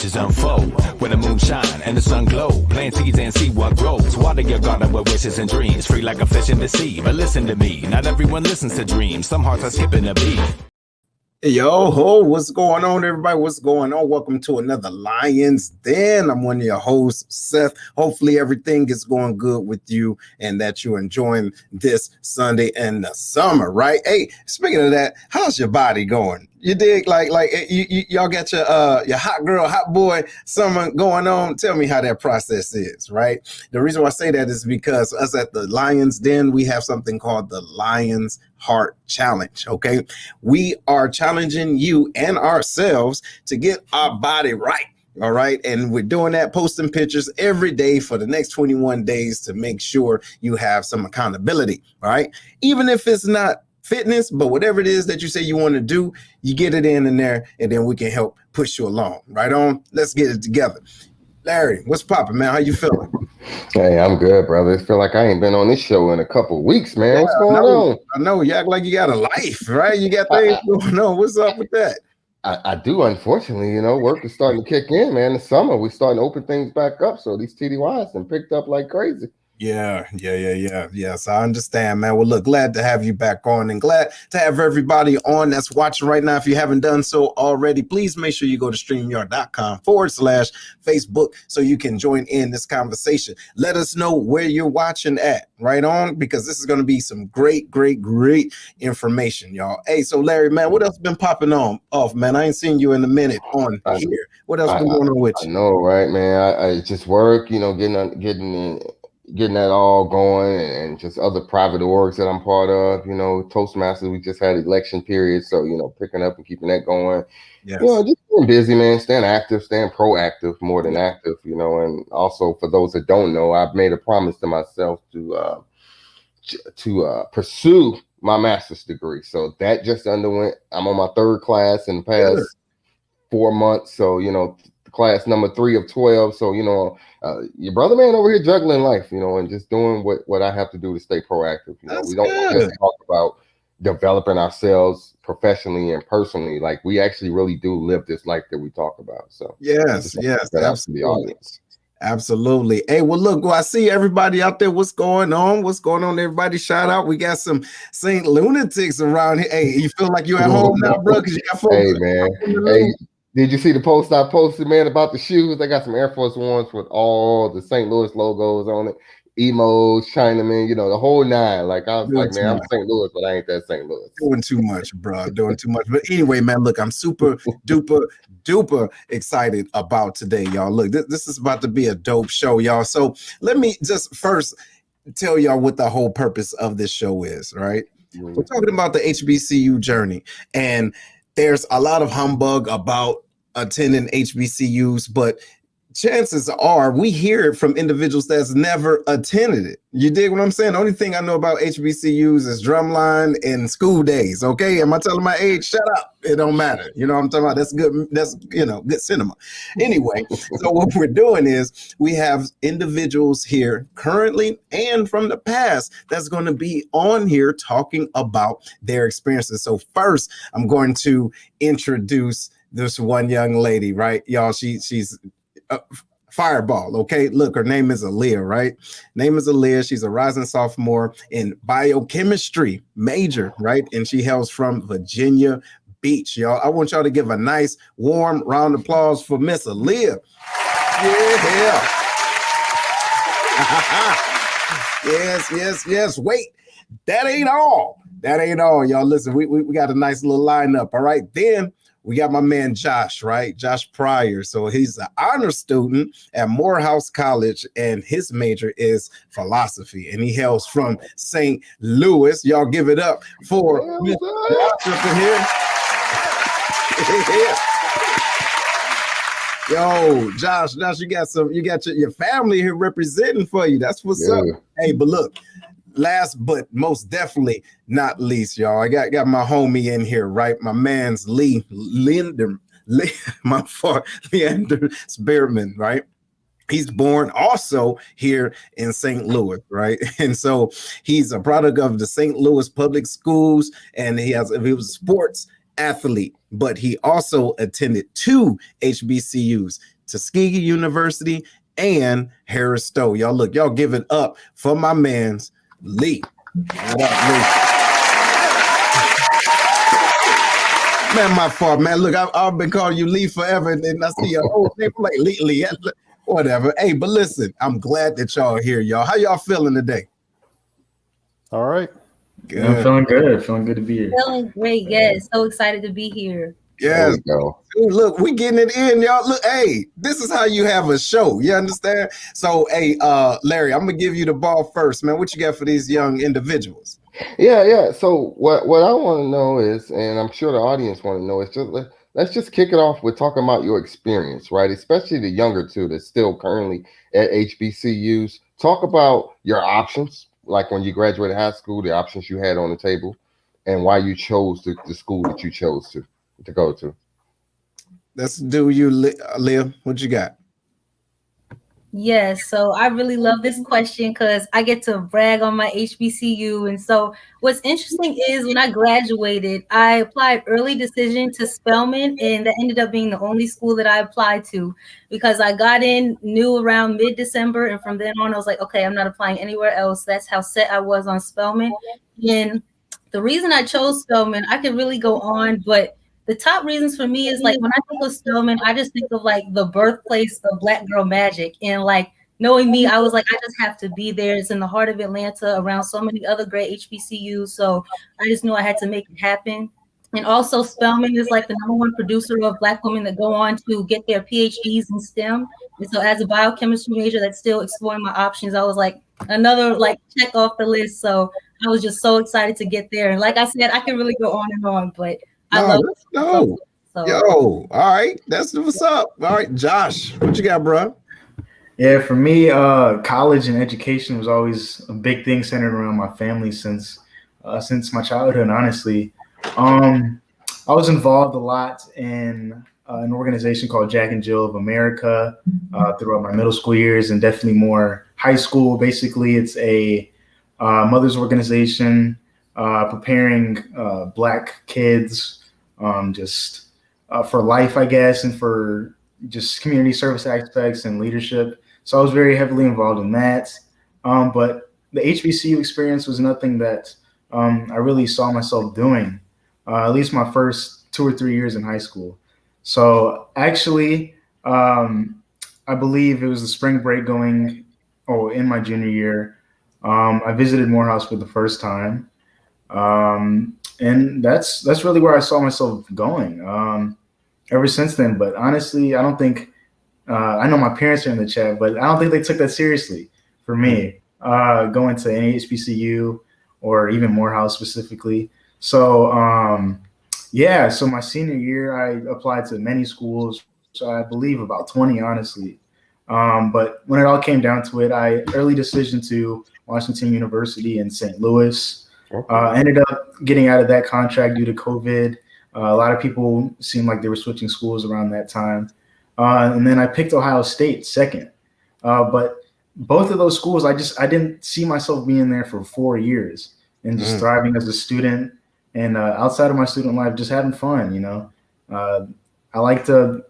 wishes unfold. When the moon shine and the sun glow, plant seeds and see what grows. Water your garden with wishes and dreams, free like a fish in the sea. But listen to me, not everyone listens to dreams. Some hearts are skipping a beat. Yo ho, what's going on, everybody? What's going on? Welcome to another Lions Den. I'm one of your hosts, Seth. Hopefully everything is going good with you and that you're enjoying this Sunday in the summer, right? Hey, speaking of that, how's your body going? You dig? Like y'all got your hot girl, hot boy summer going on. Tell me how that process is, right? The reason why I say that is because us at the Lions Den, we have something called the Lions Heart Challenge, okay? We are challenging you and ourselves to get our body right. All right. And we're doing that, posting pictures every day for the next 21 days to make sure you have some accountability. All right. Even if it's not fitness, but whatever it is that you say you want to do, you get it in there, and then we can help push you along. Right on. Let's get it together. Larry, what's popping, man? How you feeling? Hey, I'm good, brother. I feel like I ain't been on this show in a couple of weeks, man. Yeah, what's going on? I know you act like you got a life, right? You got things going on. What's up with that? I do, unfortunately. You know, work is starting to kick in, man. The summer, we starting to open things back up. So these TDYs have picked up like crazy. Yeah. So I understand, man. Well, look, glad to have you back on and glad to have everybody on that's watching right now. If you haven't done so already, please make sure you go to StreamYard.com/Facebook so you can join in this conversation. Let us know where you're watching at, right on, because this is going to be some great information, y'all. Hey, so Larry, man, what else been popping off, man? I ain't seen you in a minute on here. What else been going on with you? I know, right, man. I just work, you know, getting that all going, and just other private orgs that I'm part of, you know, Toastmasters, we just had election period. So, you know, picking up and keeping that going. Yes. You know, just being busy, man, staying active, staying proactive more than active, you know. And also for those that don't know, I've made a promise to myself to pursue my master's degree. So that just underwent, I'm on my third class in the past 4 months. So, you know, class number 3 of 12. So, you know, your brother man over here juggling life, you know, and just doing what I have to do to stay proactive. You know, we don't just talk about developing ourselves professionally and personally. Like, we actually really do live this life that we talk about. So yes, absolutely. Hey, well, look, I see everybody out there. What's going on? Everybody, shout out. We got some Saint lunatics around here. Hey, you feel like you're at home now, bro? Because you got folks. Hey, man. Hey. Did you see the post I posted, man, about the shoes? I got some Air Force Ones with all the St. Louis logos on it. Emos, Chinaman, you know, the whole nine. Like, I was like, man, I'm St. Louis, but I ain't that St. Louis. Doing too much, bro. Doing too much. But anyway, man, look, I'm super duper excited about today, y'all. Look, this is about to be a dope show, y'all. So let me just first tell y'all what the whole purpose of this show is, right? Mm-hmm. We're talking about the HBCU journey, and there's a lot of humbug about attending HBCUs, but chances are we hear it from individuals that's never attended it. You dig what I'm saying? The only thing I know about HBCUs is drumline and school days. Okay. Am I telling my age? Shut up. It don't matter. You know what I'm talking about? That's good. That's, you know, good cinema. Anyway, so what we're doing is we have individuals here currently and from the past that's going to be on here talking about their experiences. So first, I'm going to introduce this one young lady, right? Y'all, she's Fireball. Okay. Look, her name is Aaliyah, right? She's a rising sophomore in biochemistry major, right? And she hails from Virginia Beach, y'all. I want y'all to give a nice warm round of applause for Miss Aaliyah. Yeah. Yes. Wait, that ain't all, y'all. Listen, we got a nice little lineup. All right. Then we got my man Josh, right? Josh Pryor. So he's an honor student at Morehouse College, and his major is philosophy. And he hails from St. Louis. Y'all give it up for Mr. Josh up in here. Yo, Josh, you got your family here representing for you. That's what's up. Hey, but look, last but most definitely not least, y'all, I got my homie in here, right? My man's Leander Spearman, right? He's born also here in St. Louis, right? And so he's a product of the St. Louis public schools, and he was a sports athlete, but he also attended 2 HBCUs, Tuskegee University, and Harris Stowe. Y'all look, y'all give it up for my man's Lee. What up, Lee? Man, my fault, man. Look, I've been calling you Lee forever, and then I see your old name like Lee, whatever. Hey, but listen, I'm glad that y'all are here, y'all. How y'all feeling today? All right. Good. I'm feeling good. Feeling good to be here. Feeling great. Yes. So excited to be here. Yes. There we go. Dude, look, we getting it in, y'all. Look, hey, this is how you have a show. You understand? So, hey, Larry, I'm gonna give you the ball first, man. What you got for these young individuals? Yeah. So what I want to know is, and I'm sure the audience want to know, is just let's just kick it off with talking about your experience, right? Especially the younger two that's still currently at HBCUs. Talk about your options, like when you graduated high school, the options you had on the table, and why you chose the school that you chose to go to. Let's do you, Leah. What you got? Yes. So I really love this question because I get to brag on my HBCU. And so what's interesting is when I graduated, I applied early decision to Spelman, and that ended up being the only school that I applied to because I got in new around mid-December. And from then on, I was like, okay, I'm not applying anywhere else. That's how set I was on Spelman. And the reason I chose Spelman, I could really go on, but the top reasons for me is like when I think of Spelman, I just think of like the birthplace of Black girl magic. And like knowing me, I was like, I just have to be there. It's in the heart of Atlanta around so many other great HBCUs. So I just knew I had to make it happen. And also Spelman is like the #1 producer of Black women that go on to get their PhDs in STEM. And so as a biochemistry major that's still exploring my options, I was like another like check off the list. So I was just so excited to get there. And like I said, I can really go on, but I love it. No. So. Yo, all right. That's what's up. All right, Josh, what you got, bro? Yeah, for me, college and education was always a big thing centered around my family since my childhood, honestly. I was involved a lot in an organization called Jack and Jill of America throughout my middle school years and definitely more high school. Basically, it's a mother's organization preparing Black kids just for life, I guess, and for just community service aspects and leadership. So I was very heavily involved in that. But the HBCU experience was nothing that I really saw myself doing, at least my first 2 or 3 years in high school. So actually, I believe it was the spring break in my junior year. I visited Morehouse for the first time. And that's really where I saw myself going ever since then. But honestly, I don't think I know my parents are in the chat, but I don't think they took that seriously for me going to any HBCU or even Morehouse specifically. So so my senior year, I applied to many schools. So I believe about 20, honestly. But when it all came down to it, I early decision to Washington University in St. Louis. I ended up getting out of that contract due to COVID. A lot of people seemed like they were switching schools around that time. And then I picked Ohio State second. But both of those schools, I didn't see myself being there for 4 years and just thriving as a student. And outside of my student life, just having fun, you know. I like to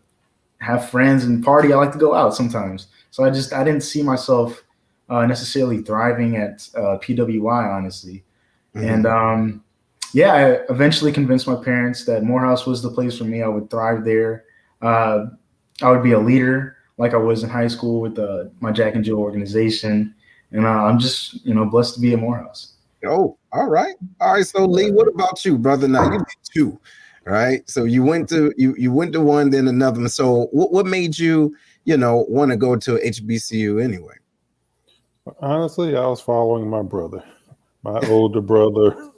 have friends and party. I like to go out sometimes. So I didn't see myself necessarily thriving at PWI, honestly. And I eventually convinced my parents that Morehouse was the place for me. I would thrive there. I would be a leader like I was in high school with my Jack and Jill organization. And I'm just, blessed to be at Morehouse. Oh, all right. All right. So Lee, what about you, brother? Now you did two, right? So you went to you went to one, then another one. So what made you, want to go to HBCU anyway? Honestly, I was following my brother. My older brother,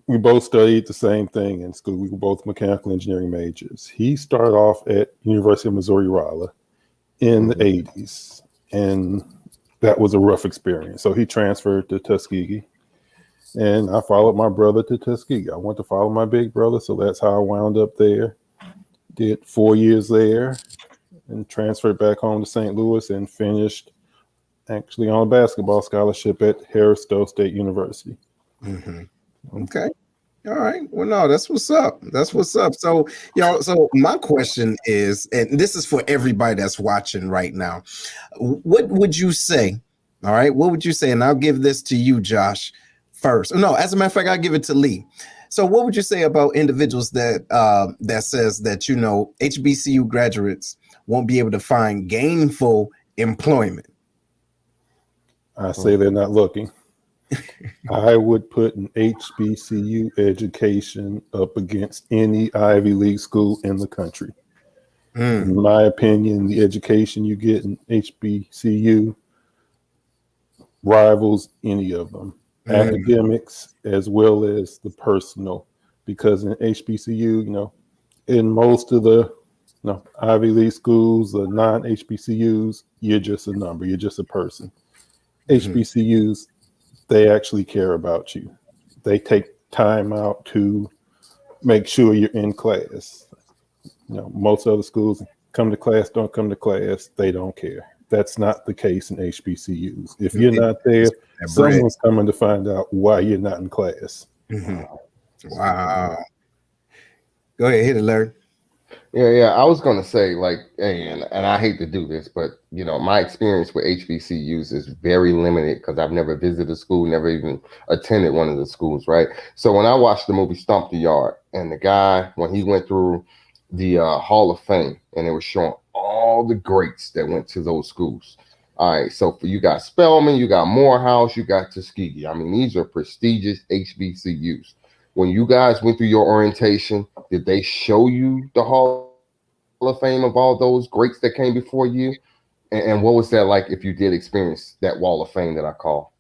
we both studied the same thing in school. We were both mechanical engineering majors. He started off at University of Missouri-Rolla in the 80s, and that was a rough experience. So he transferred to Tuskegee, and I followed my brother to Tuskegee. I went to follow my big brother, so that's how I wound up there. Did 4 years there, and transferred back home to St. Louis and finished actually on a basketball scholarship at Harris Stowe State University. Okay. All right. Well, no, that's what's up. That's what's up. So, y'all, so my question is, and this is for everybody that's watching right now. What would you say? All right. What would you say? And I'll give this to you, Josh, first. No, as a matter of fact, I'll give it to Lee. So, what would you say about individuals that says that HBCU graduates won't be able to find gainful employment? I say they're not looking. I would put an HBCU education up against any Ivy League school in the country. In my opinion, the education you get in HBCU rivals any of them, academics as well as the personal. Because in HBCU, in most of the Ivy League schools, the non-HBCUs, you're just a number, you're just a person. HBCUs, they actually care about you. They take time out to make sure you're in class. Most other schools come to class, don't come to class, they don't care. That's not the case in HBCUs. If you're not there, someone's coming to find out why you're not in class. Wow. Go ahead, hit it, Larry. Yeah. I was gonna say, like, and I hate to do this, but my experience with HBCUs is very limited because I've never visited a school, never even attended one of the schools, right? So when I watched the movie Stomp the Yard, and the guy, when he went through the Hall of Fame, and it was showing all the greats that went to those schools. All right, so you got Spelman, you got Morehouse, you got Tuskegee. I mean, these are prestigious HBCUs. When you guys went through your orientation, did they show you the Hall of Fame of all those greats that came before you? And what was that like if you did experience that Wall of Fame that I call?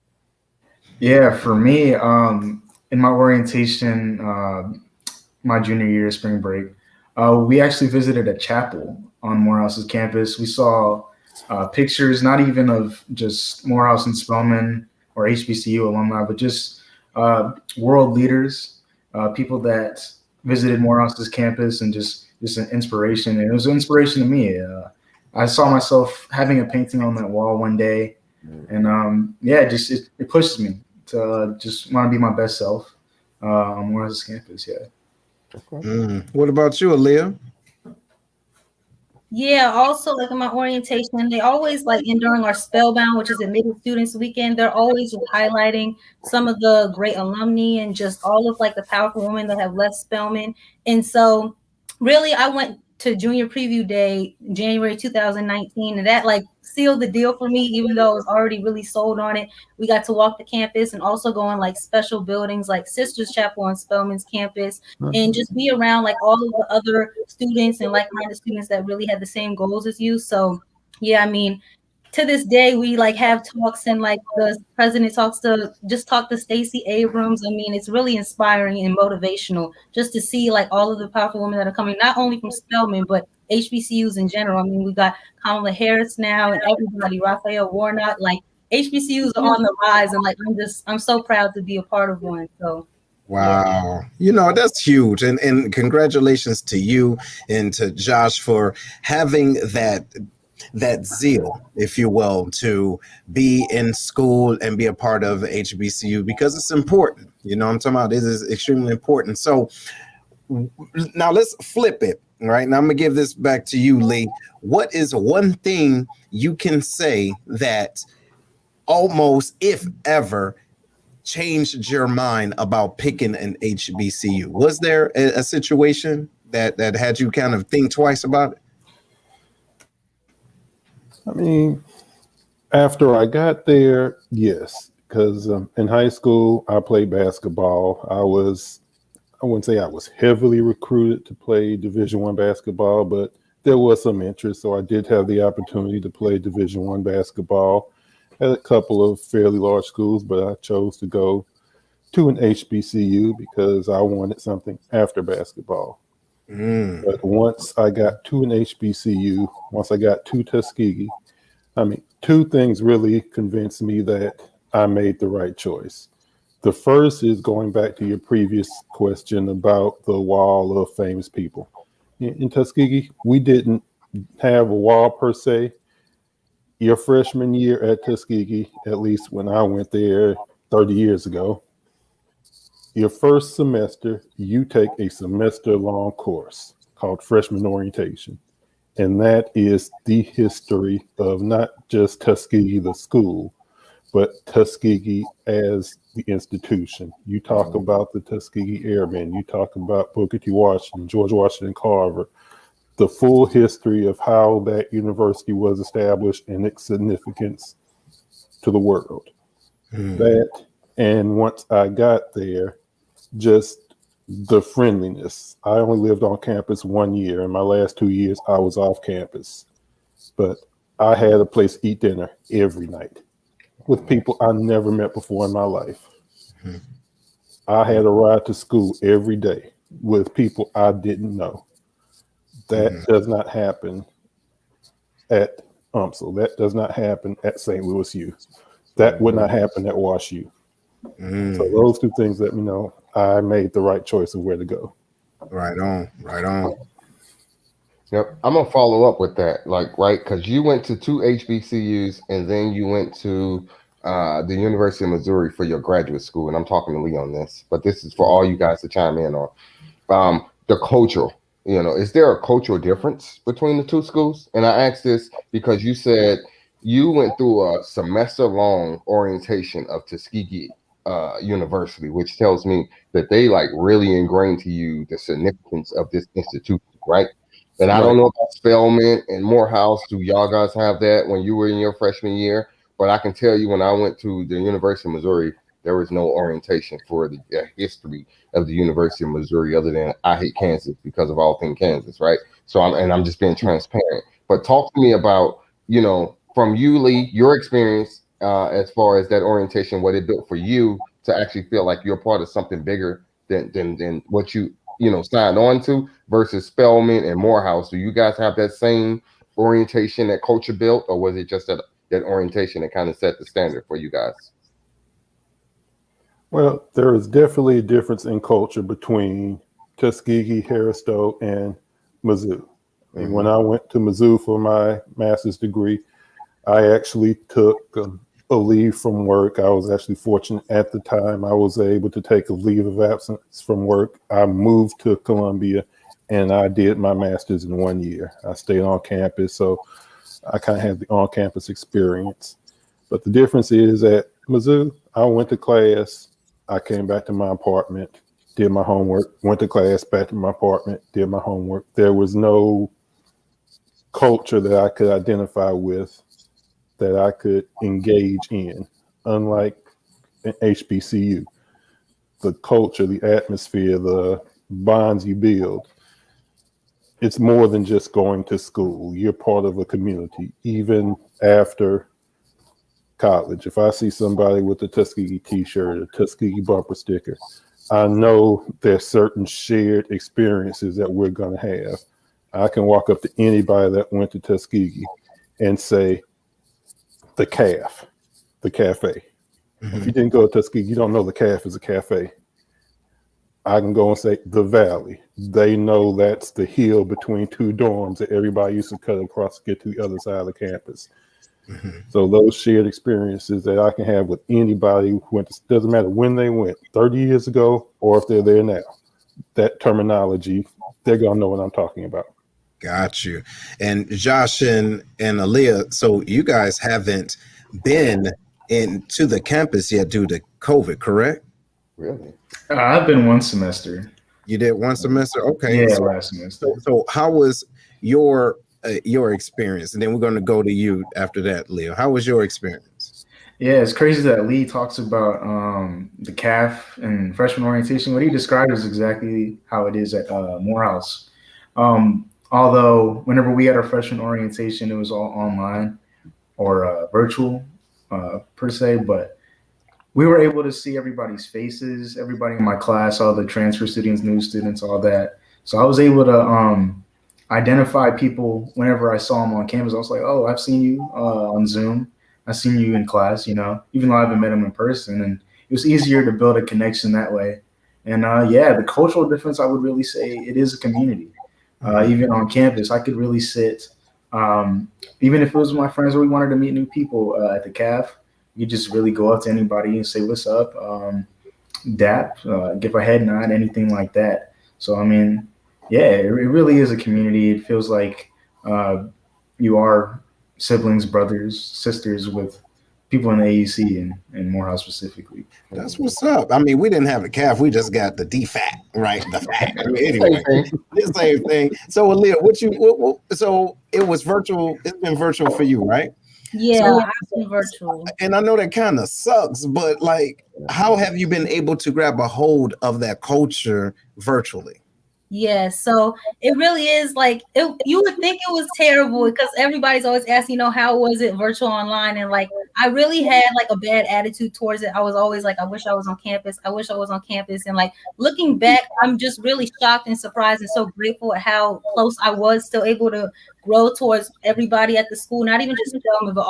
Yeah, for me, in my orientation, my junior year, spring break, we actually visited a chapel on Morehouse's campus. We saw pictures, not even of just Morehouse and Spelman or HBCU alumni, but just world leaders, people that visited Morehouse's campus, and just an inspiration. And it was an inspiration to me. I saw myself having a painting on that wall one day, and it pushed me to just want to be my best self on Morehouse's campus. Yeah. What about you, Aaliyah? Yeah, also like in my orientation, they always like during our Spellbound, which is admitted students weekend, they're always just highlighting some of the great alumni and just all of like the powerful women that have left Spelman. And so really I went to junior preview day, January 2019, and that like sealed the deal for me, even though I was already really sold on it. We got to walk the campus and also go in like special buildings like Sisters Chapel on Spelman's campus, and just be around like all of the other students and like-minded students that really had the same goals as you. So yeah, I mean, to this day, we like have talks, and like the president talk to Stacey Abrams. I mean, it's really inspiring and motivational just to see like all of the powerful women that are coming, not only from Spelman, but HBCUs in general. I mean, we got Kamala Harris now and everybody, Raphael Warnock, like HBCUs are on the rise. And like, I'm so proud to be a part of one. So wow. That's huge. And congratulations to you and to Josh for having that zeal, if you will, to be in school and be a part of HBCU, because it's important. I'm talking about it is extremely important. So now let's flip it. All right. Now I'm gonna give this back to you, Lee. What is one thing you can say that almost, if ever, changed your mind about picking an HBCU? Was there a situation that had you kind of think twice about it? I mean, after I got there, yes, because in high school, I played basketball. I wouldn't say I was heavily recruited to play Division I basketball, but there was some interest. So I did have the opportunity to play Division I basketball at a couple of fairly large schools, but I chose to go to an HBCU because I wanted something after basketball. But once I got to an HBCU, once I got to Tuskegee, I mean, two things really convinced me that I made the right choice. The first is going back to your previous question about the wall of famous people. In Tuskegee, we didn't have a wall per se. Your freshman year at Tuskegee, at least when I went there 30 years ago, your first semester, you take a semester-long course called freshman orientation. And that is the history of not just Tuskegee, the school, but Tuskegee as the institution. You talk about the Tuskegee Airmen, you talk about Booker T. Washington, George Washington Carver, the full history of how that university was established and its significance to the world. That, and once I got there, just the friendliness. I only lived on campus 1 year. In my last 2 years, I was off campus. But I had a place to eat dinner every night with people I never met before in my life. I had a ride to school every day with people I didn't know. That does not happen at UMSL. That does not happen at St. Louis U. That would not happen at Wash U. So those two things let me know I made the right choice of where to go. Right on, right on. Yep, I'm gonna follow up with that, like, right, because you went to 2 HBCUs and then you went to the University of Missouri for your graduate school, and I'm talking to Lee on this, but this is for all you guys to chime in on. The cultural, is there a cultural difference between the two schools? And I ask this because you said you went through a semester-long orientation of Tuskegee University, which tells me that they like really ingrained to you the significance of this institution, right? And I don't know about Spelman and Morehouse. Do y'all guys have that when you were in your freshman year? But I can tell you when I went to the University of Missouri, there was no orientation for the history of the University of Missouri other than I hate Kansas because of all things Kansas, right? So I'm just being transparent. But talk to me about, from you, Lee, your experience as far as that orientation, what it built for you to actually feel like you're part of something bigger than what you signed on to versus Spelman and Morehouse. Do you guys have that same orientation that culture built, or was it just that orientation that kind of set the standard for you guys? Well, there is definitely a difference in culture between Tuskegee, Harris-Stowe, and Mizzou. And when I went to Mizzou for my master's degree, I actually took a leave from work. I was actually fortunate at the time. I was able to take a leave of absence from work. I moved to Columbia and I did my master's in 1 year. I stayed on campus, so I kind of had the on-campus experience. But the difference is at Mizzou, I went to class, I came back to my apartment, did my homework, went to class, back to my apartment, did my homework. There was no culture that I could identify with, that I could engage in, unlike an HBCU. The culture, the atmosphere, the bonds you build, it's more than just going to school. You're part of a community, even after college. If I see somebody with a Tuskegee t-shirt, a Tuskegee bumper sticker, I know there's certain shared experiences that we're going to have. I can walk up to anybody that went to Tuskegee and say, the CAF, the cafe. If you didn't go to Tuskegee, you don't know the CAF is a cafe. I can go and say the Valley. They know that's the hill between two dorms that everybody used to cut across to get to the other side of the campus. So those shared experiences that I can have with anybody who went to, doesn't matter when they went, 30 years ago, or if they're there now, that terminology, they're going to know what I'm talking about. Got you. And Josh and Aaliyah, so you guys haven't been into the campus yet due to COVID, correct? Really? I've been one semester. You did one semester? Okay. Yeah, so, last semester. So how was your experience? And then we're going to go to you after that, Leo. How was your experience? Yeah, it's crazy that Lee talks about the CAF and freshman orientation. What he described is exactly how it is at Morehouse. Although whenever we had our freshman orientation, it was all online or virtual per se, but we were able to see everybody's faces, everybody in my class, all the transfer students, new students, all that. So I was able to identify people whenever I saw them on campus. I was like, oh, I've seen you on Zoom. I've seen you in class, even though I haven't met them in person. And it was easier to build a connection that way. And the cultural difference, I would really say it is a community. Even on campus, I could really sit, even if it was my friends or we wanted to meet new people at the CAF, you just really go up to anybody and say, what's up? dap, give a head nod, anything like that. So I mean, yeah, it really is a community. It feels like you are siblings, brothers, sisters with people in the AUC and Morehouse specifically. That's what's up. I mean, we didn't have the calf, we just got the DFAT, right? The fact. I mean, anyway, the same thing. So, Aaliyah, so it was virtual. It's been virtual for you, right? Yeah, So, I've been virtual. and I know that kind of sucks, but like, how have you been able to grab a hold of that culture virtually? Yeah, so it really is like you would think it was terrible because everybody's always asking, how was it virtual online? And like I really had like a bad attitude towards it. I was always like, I wish I was on campus. I wish I was on campus. And like looking back, I'm just really shocked and surprised and so grateful at how close I was still able to grow towards everybody at the school, not even just them, but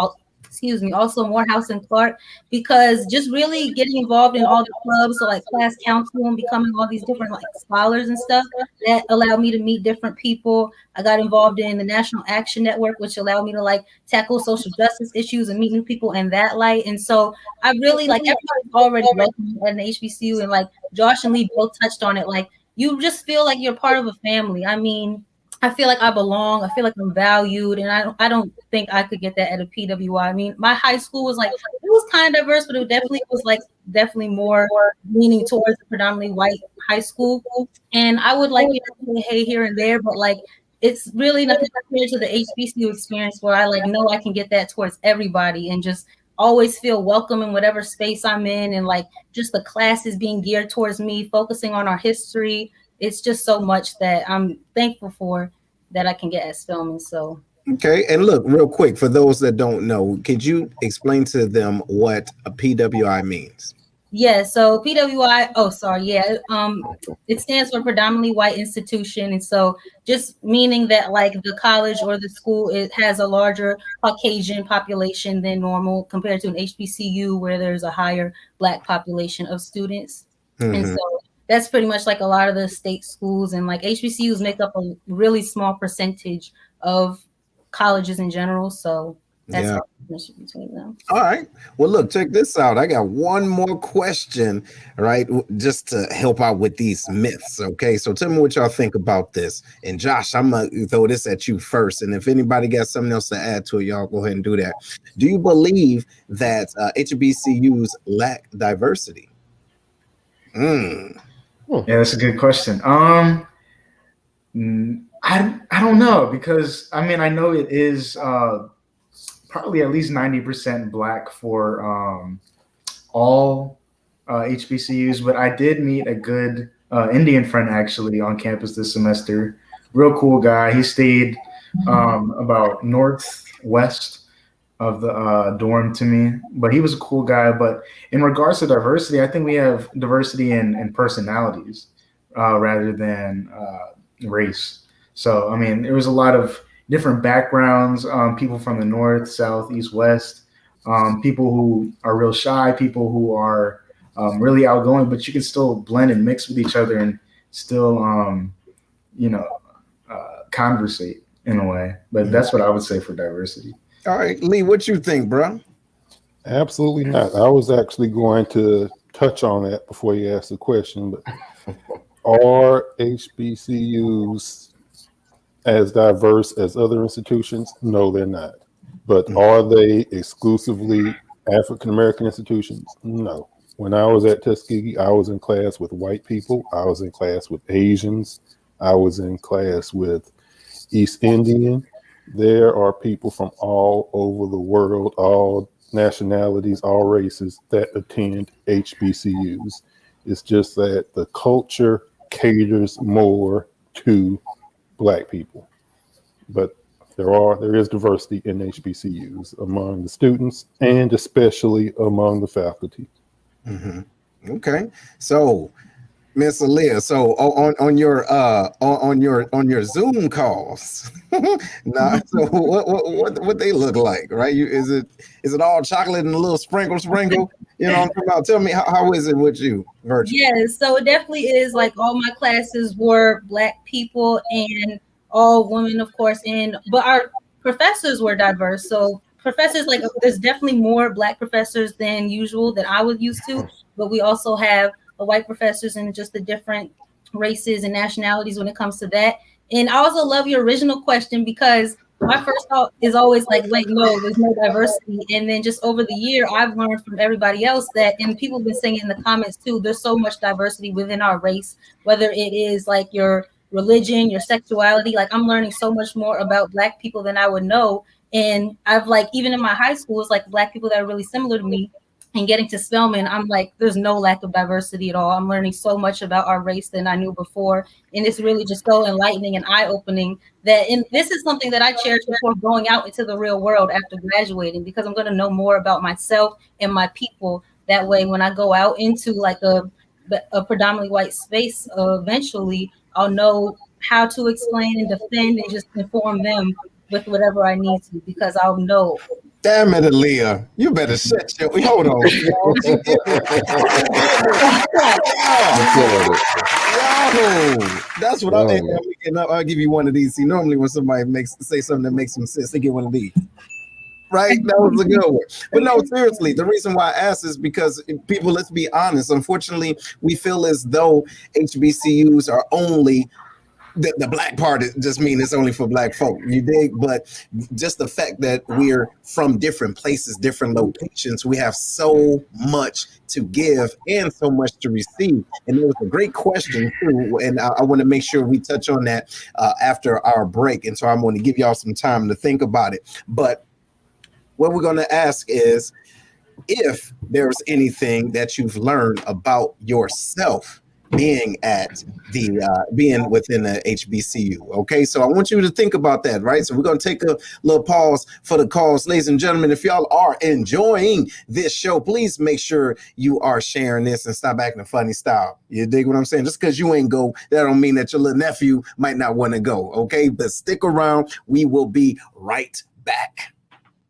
also Morehouse and Clark, because just really getting involved in all the clubs, so like class council and becoming all these different like scholars and stuff, that allowed me to meet different people. I got involved in the National Action Network, which allowed me to like tackle social justice issues and meet new people in that light. And so I really like everybody's already welcome at an HBCU, and like Josh and Lee both touched on it. Like you just feel like you're part of a family. I mean, I feel like I belong. I feel like I'm valued, and I don't think I could get that at a PWI. I mean, my high school was like, it was kind of diverse, but it definitely was like definitely more leaning towards a predominantly white high school. And I would like say hey here and there, but like it's really nothing compared to the HBCU experience where I like know I can get that towards everybody and just always feel welcome in whatever space I'm in, and like just the classes being geared towards me, focusing on our history. It's just so much that I'm thankful for that I can get as filming. So okay, and look, real quick, for those that don't know, could you explain to them what a PWI means? Yeah, so PWI, it stands for predominantly white institution. And so just meaning that like the college or the school, it has a larger Caucasian population than normal compared to an HBCU where there's a higher Black population of students. Mm-hmm. And so that's pretty much like a lot of the state schools, and like HBCUs make up a really small percentage of colleges in general. So that's the difference between them. All right. Well, look, check this out. I got one more question, right? Just to help out with these myths. Okay. So tell me what y'all think about this. And Josh, I'm going to throw this at you first. And if anybody got something else to add to it, y'all go ahead and do that. Do you believe that HBCUs lack diversity? Yeah, that's a good question. I don't know, because I mean, I know it is probably at least 90% Black for all HBCUs, but I did meet a good Indian friend actually on campus this semester. Real cool guy. He stayed about northwest of the dorm to me, but he was a cool guy. But in regards to diversity, I think we have diversity in personalities rather than race. So, I mean, there was a lot of different backgrounds, people from the north, south, east, west, people who are real shy, people who are really outgoing, but you can still blend and mix with each other and still, conversate in a way. But that's what I would say for diversity. All right, Lee, what you think, bro? Absolutely not. I was actually going to touch on that before you asked the question, but are HBCUs as diverse as other institutions? No, they're not. But are they exclusively African American institutions? No. When I was at Tuskegee, I was in class with white people. I was in class with Asians. I was in class with East Indian. There are people from all over the world, all nationalities, all races that attend HBCUs. It's just that the culture caters more to Black people, but there is diversity in HBCUs among the students and especially among the faculty. Mm-hmm. Okay, so Miss Aaliyah, so on your Zoom calls, now, so what they look like, right? Is it all chocolate and a little sprinkle? You know what I'm talking about? Tell me how is it with you, virtual? Yeah, so it definitely is like all my classes were Black people and all women, of course, but our professors were diverse. So professors, like there's definitely more Black professors than usual that I was used to, but we also have white professors and just the different races and nationalities when it comes to that. And I also love your original question because my first thought is always like, wait, no, there's no diversity. And then just over the year, I've learned from everybody else that, and people have been saying in the comments too, there's so much diversity within our race, whether it is like your religion, your sexuality. Like I'm learning so much more about Black people than I would know. And I've like, even in my high school, it's like Black people that are really similar to me. And getting to Spelman, I'm like, there's no lack of diversity at all. I'm learning so much about our race than I knew before. And it's really just so enlightening and eye-opening that, and this is something that I cherish before going out into the real world after graduating, because I'm going to know more about myself and my people. That way, when I go out into like a predominantly white space, eventually I'll know how to explain and defend and just inform them with whatever I need to, because I'll know. Damn it, Aaliyah. You better shut your... Hold on. Yo, that's what I think. I'll give you one of these. See, normally when somebody say something that makes some sense, they get one of these. Right? That was a good one. But no, seriously, the reason why I asked is because people, let's be honest, unfortunately, we feel as though HBCUs are only... The Black part just mean it's only for Black folk, you dig? But just the fact that we're from different places, different locations, we have so much to give and so much to receive. And it was a great question too, and I want to make sure we touch on that after our break. And so I'm going to give y'all some time to think about it. But what we're going to ask is if there's anything that you've learned about yourself being being within the HBCU. Okay, so I want you to think about that, right? So we're going to take a little pause for the calls. Ladies and gentlemen, if y'all are enjoying this show, please make sure you are sharing this and stop acting a funny style. You dig what I'm saying? Just because you ain't go, that don't mean that your little nephew might not want to go. Okay, but stick around. We will be right back.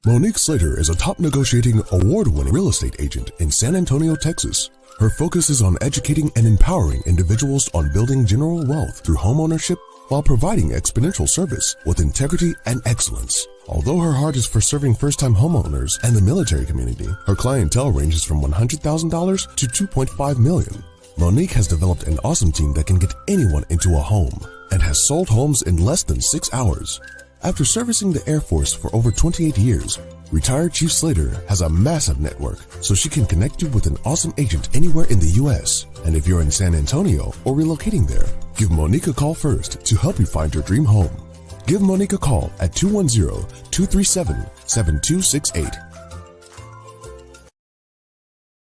Monique Slater is a top negotiating, award-winning real estate agent in San Antonio, Texas. Her focus is on educating and empowering individuals on building general wealth through homeownership while providing exponential service with integrity and excellence. Although her heart is for serving first-time homeowners and the military community, her clientele ranges from $100,000 to $2.5 million. Monique has developed an awesome team that can get anyone into a home and has sold homes in less than 6 hours. After servicing the Air Force for over 28 years, retired Chief Slater has a massive network, so she can connect you with an awesome agent anywhere in the U.S. And if you're in San Antonio or relocating there, give Monique a call first to help you find your dream home. Give Monique a call at 210-237-7268.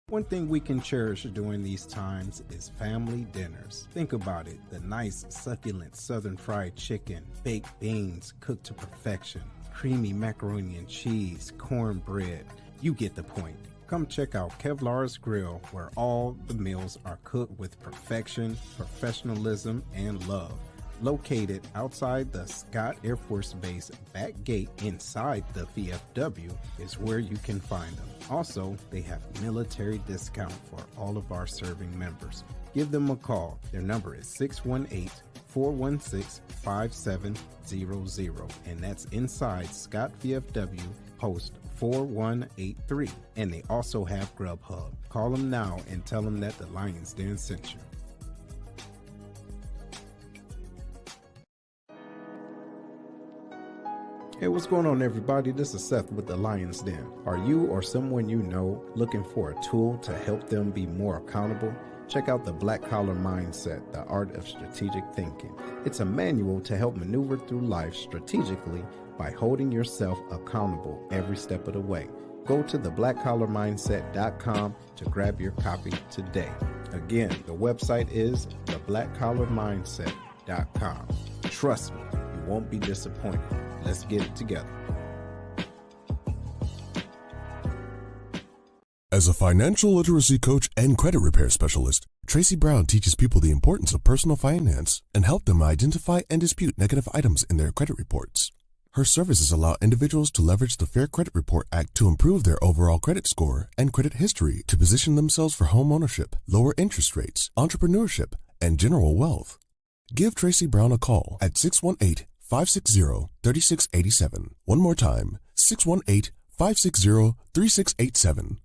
One thing we can cherish during these times is family dinners. Think about it, the nice, succulent southern fried chicken, baked beans cooked to perfection, creamy macaroni and cheese, cornbread. You get the point. Come check out Kevlar's Grill, where all the meals are cooked with perfection, professionalism, and love. Located outside the Scott Air Force Base back gate inside the VFW is where you can find them. Also, they have military discount for all of our serving members. Give them a call. Their number is 618-416-5700, and that's inside Scott VFW Post 4183. And they also have Grubhub. Call them now and tell them that the Lions Den sent you. Hey, what's going on, everybody? This is Seth with the Lions Den. Are you or someone you know looking for a tool to help them be more accountable? Check out the Black Collar Mindset, the Art of Strategic Thinking. It's a manual to help maneuver through life strategically by holding yourself accountable every step of the way. Go to theblackcollarmindset.com to grab your copy today. Again, the website is theblackcollarmindset.com. Trust me, you won't be disappointed. Let's get it together. As a financial literacy coach and credit repair specialist, Tracy Brown teaches people the importance of personal finance and help them identify and dispute negative items in their credit reports. Her services allow individuals to leverage the Fair Credit Report Act to improve their overall credit score and credit history to position themselves for home ownership, lower interest rates, entrepreneurship, and general wealth. Give Tracy Brown a call at 618-560-3687. One more time, 618-560-3687.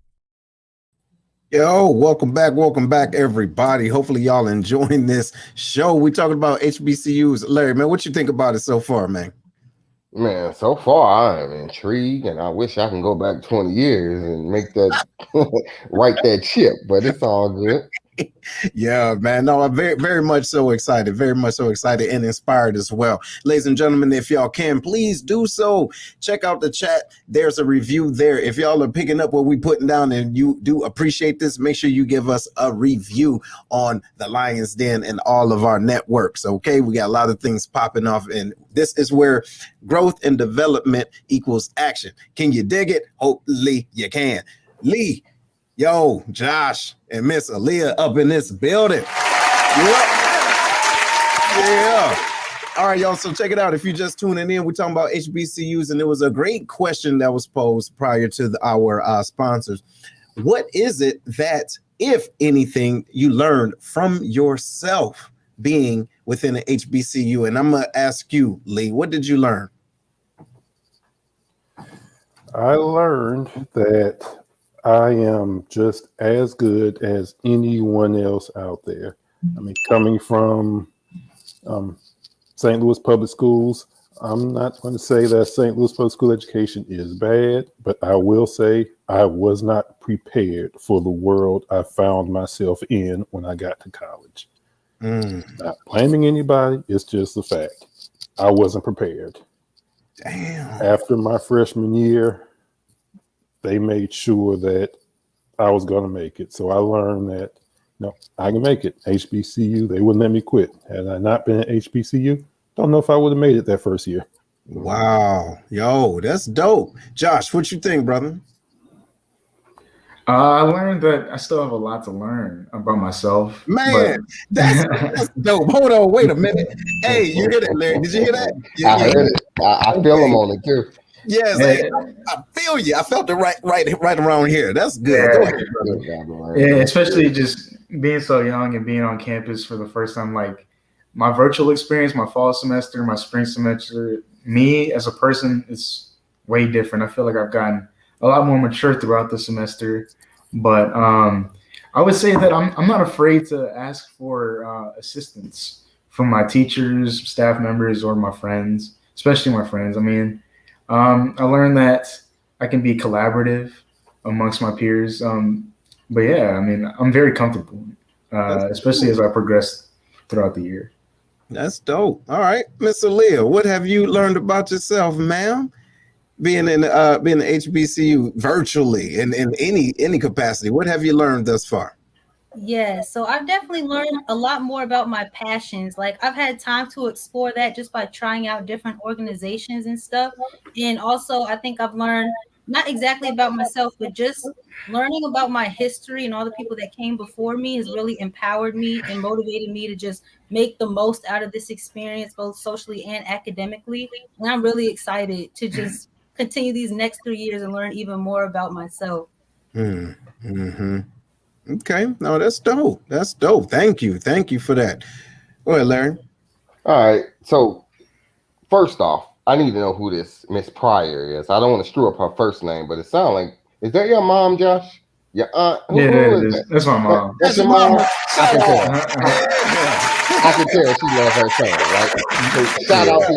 Yo, welcome back, everybody. Hopefully, y'all enjoying this show. We talking about HBCUs. Larry, man, what you think about it so far, man? Man, so far I am intrigued, and I wish I can go back 20 years and make that write that chip, but it's all good. Yeah, man. No, I'm very much so excited. Very much so excited and inspired as well. Ladies and gentlemen, if y'all can, please do so. Check out the chat. There's a review there. If y'all are picking up what we putting down and you do appreciate this, make sure you give us a review on the Lion's Den and all of our networks. Okay, we got a lot of things popping off, and this is where growth and development equals action. Can you dig it? Hopefully you can. Lee, yo, Josh, and Miss Aaliyah up in this building. Yep. Yeah. All right, y'all. So check it out. If you're just tuning in, we're talking about HBCUs, and there was a great question that was posed prior to our sponsors. What is it that, if anything, you learned from yourself being within an HBCU? And I'm going to ask you, Lee, what did you learn? I learned that I am just as good as anyone else out there. I mean, coming from St. Louis Public Schools, I'm not going to say that St. Louis Public School education is bad, but I will say I was not prepared for the world I found myself in when I got to college. Not blaming anybody, it's just a fact. I wasn't prepared. Damn. After my freshman year, they made sure that I was going to make it. So I learned that, I can make it. HBCU, they wouldn't let me quit. Had I not been at HBCU, don't know if I would have made it that first year. Wow. Yo, that's dope. Josh, what you think, brother? I learned that I still have a lot to learn about myself. Man, that's dope. Hold on, wait a minute. Hey, you hear that, Larry? Did you hear that? I heard it. I feel them on it too. Yes, hey, I feel you. I felt it right around here. That's good. Go ahead, brother. Yeah, especially just being so young and being on campus for the first time. Like my virtual experience, my fall semester, my spring semester, me as a person is way different. I feel like I've gotten a lot more mature throughout the semester. But I would say that I'm not afraid to ask for assistance from my teachers, staff members, or my friends, especially my friends. I mean, I learned that I can be collaborative amongst my peers. But yeah, I mean, I'm very comfortable, especially as I progress throughout the year. That's dope. All right, Miss Aaliyah, what have you learned about yourself, ma'am? Being in HBCU virtually in any capacity, what have you learned thus far? Yeah, so I've definitely learned a lot more about my passions. Like I've had time to explore that just by trying out different organizations and stuff. And also I think I've learned not exactly about myself, but just learning about my history and all the people that came before me has really empowered me and motivated me to just make the most out of this experience, both socially and academically. And I'm really excited to just continue these next 3 years and learn even more about myself. Mm-hmm. Okay, no, that's dope. That's dope. Thank you for that. Go ahead, Larry. All right. So first off, I need to know who this Miss Pryor is. I don't want to screw up her first name, but it sounds like, is that your mom, Josh? Your aunt? Who is that? That's my mom. That's your mom? I can tell. I can tell she loves her son, right? So shout out to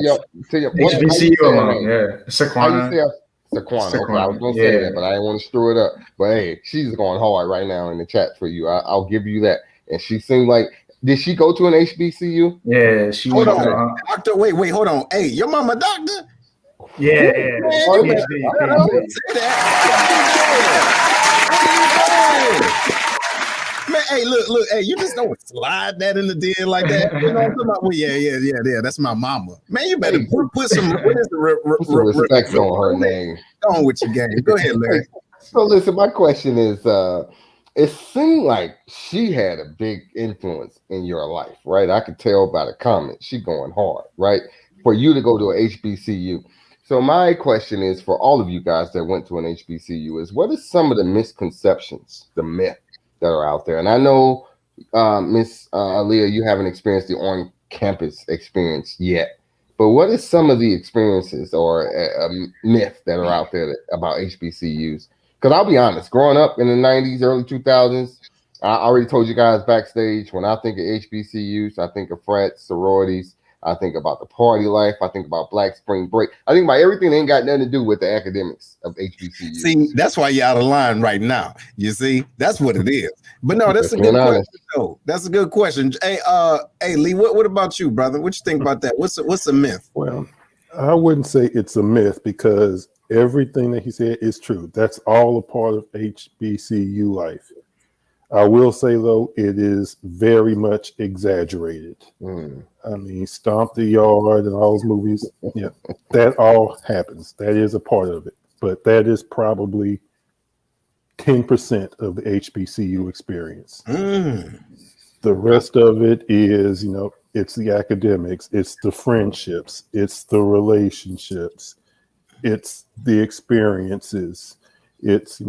your HBCU alum, yeah. Saquana. Saquana. Okay, I was gonna say that, but I didn't want to screw it up. But hey, she's going hard right now in the chat for you. I'll give you that. And she seemed like, did she go to an HBCU? Yeah, she hold went on. Doctor, wait, hold on. Hey, your mama doctor? Yeah. Man, hey, look, hey, you just don't slide that in the den like that. You know what I'm talking about? Well, yeah, that's my mama. Man, you better put some, what is the respect on her name. Go on with your game. Go ahead, Larry. So listen, my question is, it seemed like she had a big influence in your life, right? I could tell by the comments. She going hard, right? For you to go to a HBCU. So my question is for all of you guys that went to an HBCU is, what is some of the misconceptions, the myth that are out there? And I know, Miss Aaliyah, you haven't experienced the on-campus experience yet, but what is some of the experiences or a myth that are out there about HBCUs Because I'll be honest, growing up in the 90s, early 2000s, I already told you guys backstage, when I think of HBCUs, I think of frats, sororities, I think about the party life, I think about Black Spring Break. I think about everything that ain't got nothing to do with the academics of HBCUs. See, that's why you're out of line right now. You see, that's what it is. But no, that's a good question. Though. That's a good question. Hey, Lee, what about you, brother? What you think about that? What's a myth? Well, I wouldn't say it's a myth because everything that he said is true. That's all a part of HBCU life. I will say, though, it is very much exaggerated. I mean, Stomp the Yard and all those movies, yeah, that all happens. That is a part of it. But that is probably 10% of the HBCU experience. The rest of it is, it's the academics, it's the friendships, it's the relationships, it's the experiences, it's,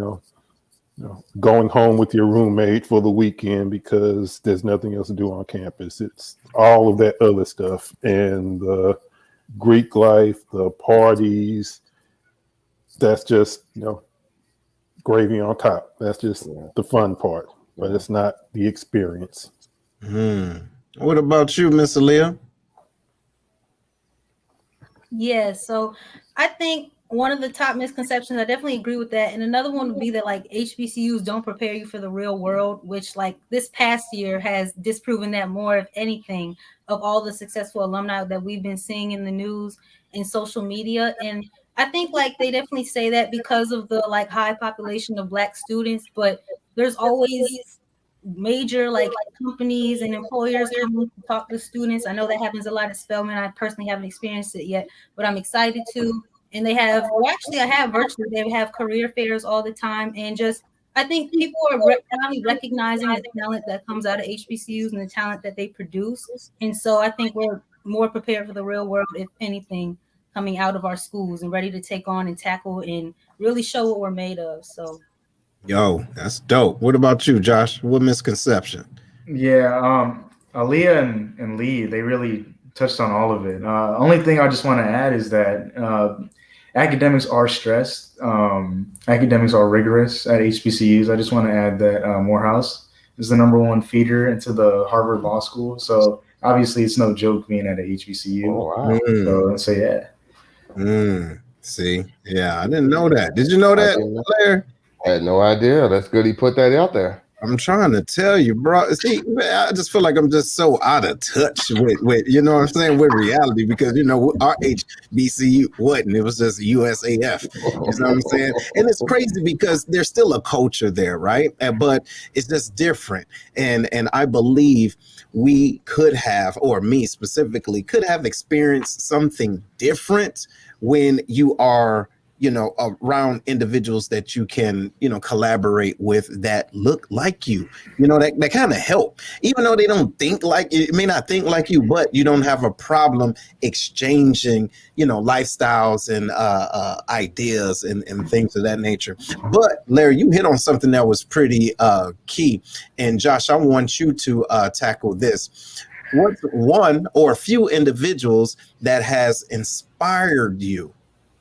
going home with your roommate for the weekend because there's nothing else to do on campus. It's all of that other stuff. And the Greek life, the parties, that's just, gravy on top. That's just the fun part, but it's not the experience. What about you, Miss Aaliyah? Yeah, so I think one of the top misconceptions, I definitely agree with that. And another one would be that like HBCUs don't prepare you for the real world, which like this past year has disproven that more, if anything, of all the successful alumni that we've been seeing in the news and social media. And I think like they definitely say that because of the like high population of Black students, but there's always major like companies and employers coming to talk to students. I know that happens a lot at Spelman. I personally haven't experienced it yet, but I'm excited to. And they have, well, actually, I have virtually, they have career fairs all the time. And just, I think people are finally recognizing the talent that comes out of HBCUs and the talent that they produce. And so I think we're more prepared for the real world, if anything, coming out of our schools and ready to take on and tackle and really show what we're made of. So, yo, that's dope. What about you, Josh? What misconception? Yeah, Aaliyah and Lee, they really touched on all of it. Only thing I just want to add is that academics are stressed. Academics are rigorous at HBCUs. I just want to add that Morehouse is the #1 feeder into the Harvard Law School. So obviously it's no joke being at a HBCU. Oh, wow. So yeah. See, yeah, I didn't know that. Did you know that, Larry? I had no idea. That's good he put that out there. I'm trying to tell you, bro. See, man, I just feel like I'm just so out of touch with you know what I'm saying, with reality, because our HBCU wasn't. It was just USAF. You know what I'm saying? And it's crazy because there's still a culture there, right? But it's just different. And I believe we could have, or me specifically, could have experienced something different when you are around individuals that you can, collaborate with that look like you, that kind of help, even though they don't think like you, may not think like you, but you don't have a problem exchanging, lifestyles and ideas and things of that nature. But Larry, you hit on something that was pretty key. And Josh, I want you to tackle this. What's one or a few individuals that has inspired you?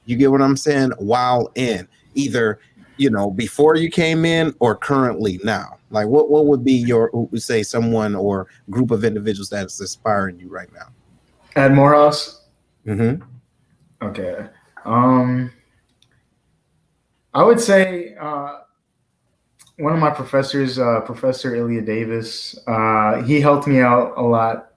You get what I'm saying? While in either, before you came in or currently now, like what would be say someone or group of individuals that's inspiring you right now? At Morehouse? Mm-hmm. Okay. I would say one of my professors, Professor Ilya Davis, he helped me out a lot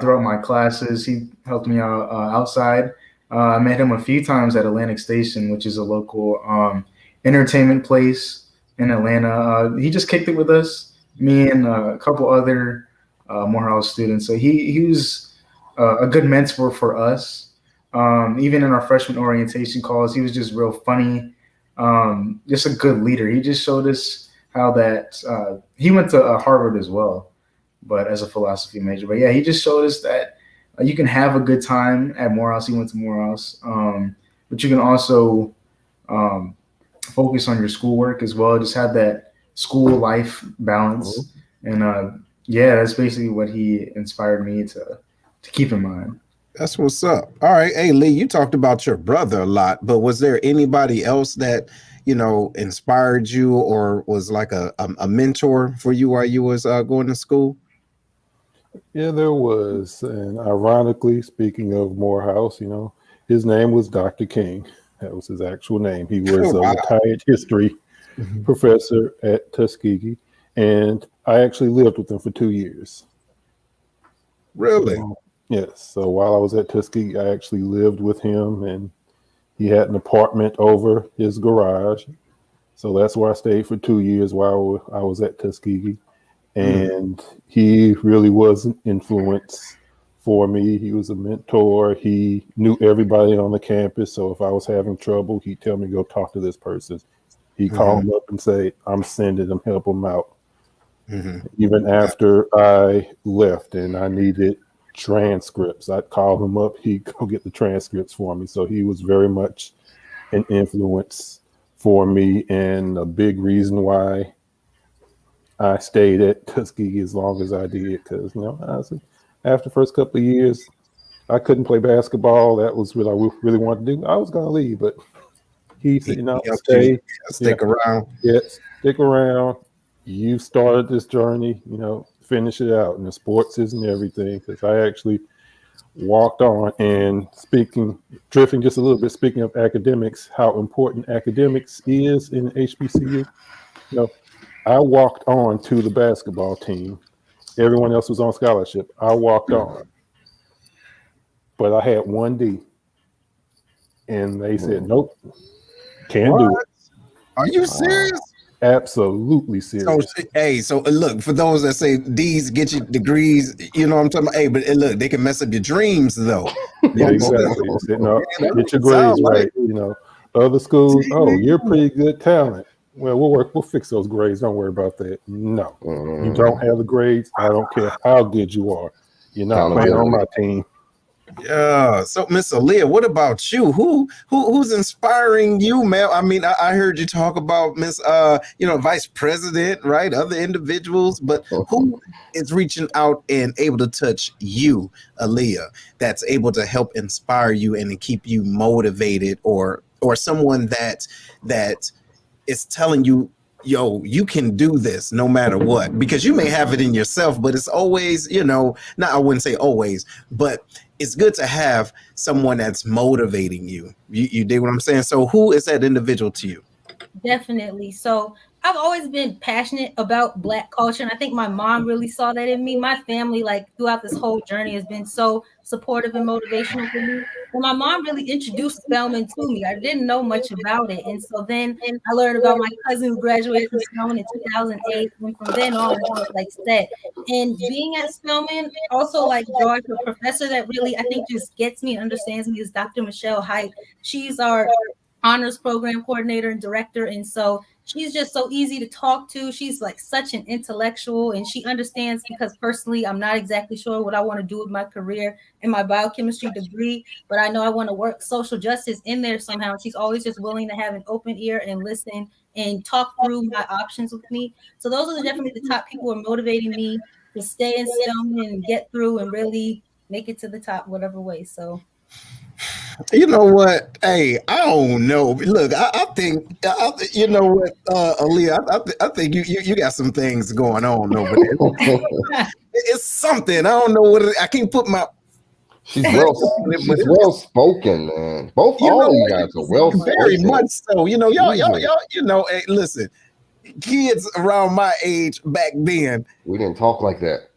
throughout my classes. He helped me out outside. I met him a few times at Atlantic Station, which is a local entertainment place in Atlanta. He just kicked it with us, me and a couple other Morehouse students. So he was a good mentor for us. Even in our freshman orientation calls, he was just real funny, just a good leader. He just showed us how that he went to Harvard as well, but as a philosophy major. But yeah, he just showed us that you can have a good time at Morehouse. He went to Morehouse, but you can also focus on your schoolwork as well. Just have that school life balance. And yeah, that's basically what he inspired me to keep in mind. That's what's up. All right. Hey, Lee, you talked about your brother a lot, but was there anybody else that, inspired you or was like a mentor for you while you was going to school? Yeah, there was. And ironically, speaking of Morehouse, his name was Dr. King. That was his actual name. He was a Wow. retired history professor at Tuskegee. And I actually lived with him for 2 years. Really? So, yes. So while I was at Tuskegee, I actually lived with him, and he had an apartment over his garage. So that's where I stayed for 2 years while I was at Tuskegee. And he really was an influence for me. He was a mentor. He knew everybody on the campus. So if I was having trouble, he'd tell me, go talk to this person. He'd call him up and say, I'm sending him, help him out. Even after I left and I needed transcripts, I'd call him up. He'd go get the transcripts for me. So he was very much an influence for me, and a big reason why I stayed at Tuskegee as long as I did. Because, honestly, after the first couple of years, I couldn't play basketball. That was what I really wanted to do. I was going to leave, but he said, stay. Stick around. Yeah, stick around. You started this journey, finish it out. And the sports isn't everything, because I actually walked on. And drifting just a little bit, speaking of academics, how important academics is in HBCU. I walked on to the basketball team. Everyone else was on scholarship. I walked on, but I had 1D. And they said, nope, can't do it. Are you serious? Absolutely serious. So look, for those that say D's get you degrees, you know what I'm talking about? Hey, but look, they can mess up your dreams though. Yeah, exactly. Get your grades right. Other schools, you're pretty good talent. Well, we'll fix those grades. Don't worry about that. No, you don't have the grades. I don't care how good you are. You're not playing on my team. Yeah. So, Miss Aaliyah, what about you? Who's inspiring you, man? I mean, I heard you talk about Miss, Vice President, right? Other individuals, but who is reaching out and able to touch you, Aaliyah? That's able to help inspire you and to keep you motivated, or someone that is telling you, yo, you can do this no matter what, because you may have it in yourself, but it's always, I wouldn't say always, but it's good to have someone that's motivating you. You dig what I'm saying? So who is that individual to you? Definitely. So I've always been passionate about Black culture, and I think my mom really saw that in me. My family, throughout this whole journey, has been so supportive and motivational for me. And my mom really introduced Spelman to me. I didn't know much about it, and so then I learned about my cousin who graduated from Spelman in 2008, and from then on, I was set. And being at Spelman, also George, a professor that really I think just gets me and understands me, is Dr. Michelle Height. She's our honors program coordinator and director, and so she's just so easy to talk to. She's such an intellectual, and she understands, because personally I'm not exactly sure what I want to do with my career and my biochemistry degree, but I know I want to work social justice in there somehow. She's always just willing to have an open ear and listen and talk through my options with me. So those are definitely the top people who are motivating me to stay in Spelman and get through and really make it to the top whatever way. So you know what? Hey, I don't know. Look, I think, you know what, Aaliyah, I think you got some things going on over there. It's something. I don't know what I can't put my. She's well spoken, man. All of you guys are well spoken. Very much so. Y'all. Hey, listen, kids around my age back then, we didn't talk like that.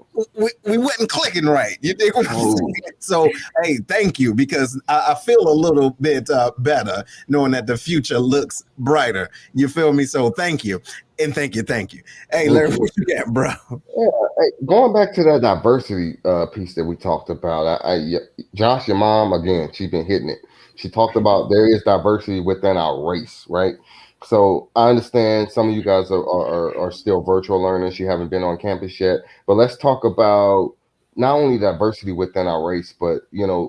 We wasn't clicking right. You dig what I'm saying? So, hey, thank you, because I feel a little bit better knowing that the future looks brighter. You feel me? So thank you. And thank you. Hey, Larry, what you got, bro? Yeah, going back to that diversity piece that we talked about, Josh, your mom, again, she's been hitting it. She talked about there is diversity within our race, right? So I understand some of you guys are still virtual learners. You haven't been on campus yet, but let's talk about not only diversity within our race, but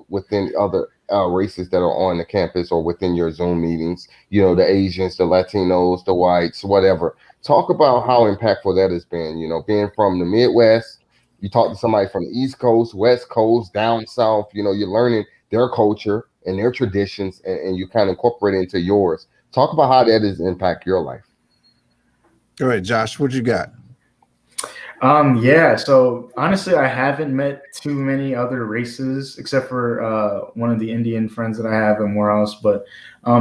within other races that are on the campus or within your Zoom meetings. The Asians, the Latinos, the whites, whatever. Talk about how impactful that has been. Being from the Midwest, you talk to somebody from the East Coast, West Coast, down South. You're learning their culture and their traditions, and you kind of incorporate it into yours. Talk about how that has impacted your life. Go ahead, Josh. What you got? Yeah, so honestly, I haven't met too many other races except for one of the Indian friends that I have and more else, but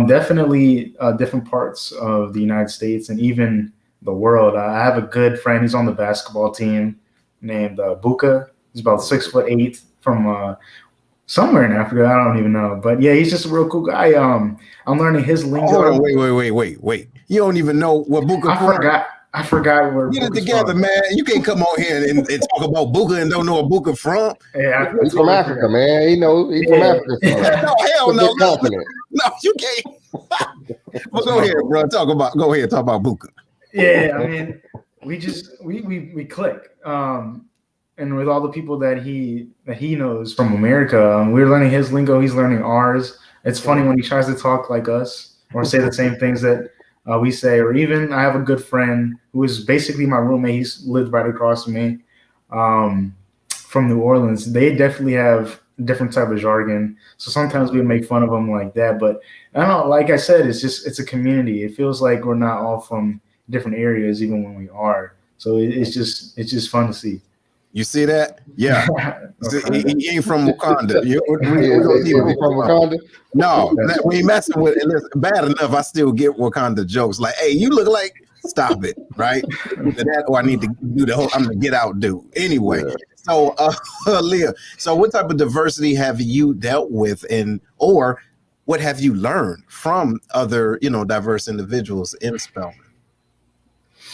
definitely different parts of the United States and even the world. I have a good friend. He's on the basketball team named Buka. He's about 6'8" from somewhere in Africa. I don't even know, but yeah, he's just a real cool guy. I'm learning his lingo. Hold on, wait. You don't even know what Buka. I forgot where. Get it together, from. Man. You can't come on here and talk about Buka and don't know where Buka from. Yeah, he's from Africa, man. He's from Africa. No, hell no. No, you can't. Well, go ahead, bro. Talk about Buka. Yeah, I mean, we click. And with all the people that he knows from America, we're learning his lingo. He's learning ours. It's funny when he tries to talk like us or say the same things that we say. Or even I have a good friend who is basically my roommate. He's lived right across from me from New Orleans. They definitely have different type of jargon. So sometimes we make fun of them like that. But I don't know. Like I said, it's a community. It feels like we're not all from different areas, even when we are. So it's just fun to see. You see that? Yeah. He ain't from Wakanda. He from Wakanda? No, we messing with it. Listen, bad enough, I still get Wakanda jokes like, hey, you look like, stop it, right? That or I need to do the whole, I'm the get out dude. Anyway, so Leah, so what type of diversity have you dealt with or what have you learned from other, diverse individuals in Spelman?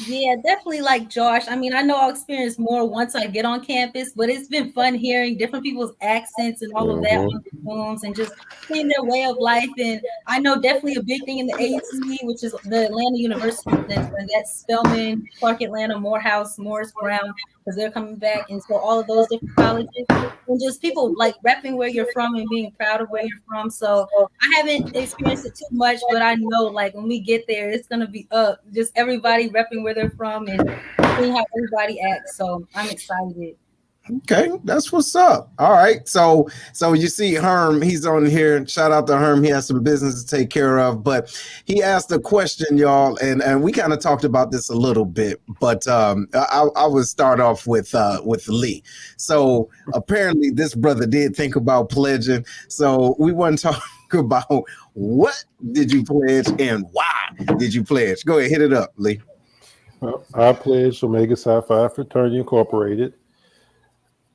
Yeah, definitely like Josh. I mean, I know I'll experience more once I get on campus, but it's been fun hearing different people's accents and all of that on the Zooms and just seeing their way of life. And I know definitely a big thing in the AUC, which is the Atlanta University Center, and that's Spelman, Clark Atlanta, Morehouse, Morris Brown, because they're coming back. And so all of those different colleges and just people like repping where you're from and being proud of where you're from. So I haven't experienced it too much, but I know like when we get there, it's going to be up, just everybody repping where they're from and seeing how everybody acts. So I'm excited. Okay, that's what's up. All right, so you see Herm, he's on here. Shout out to Herm. He has some business to take care of, but he asked a question, y'all, and we kind of talked about this a little bit, but I would start off with Lee. So apparently this brother did think about pledging. So we want to talk about what did you pledge and why did you pledge? Go ahead, hit it up, Lee. Well, I pledged Omega Psi Phi Fraternity Incorporated.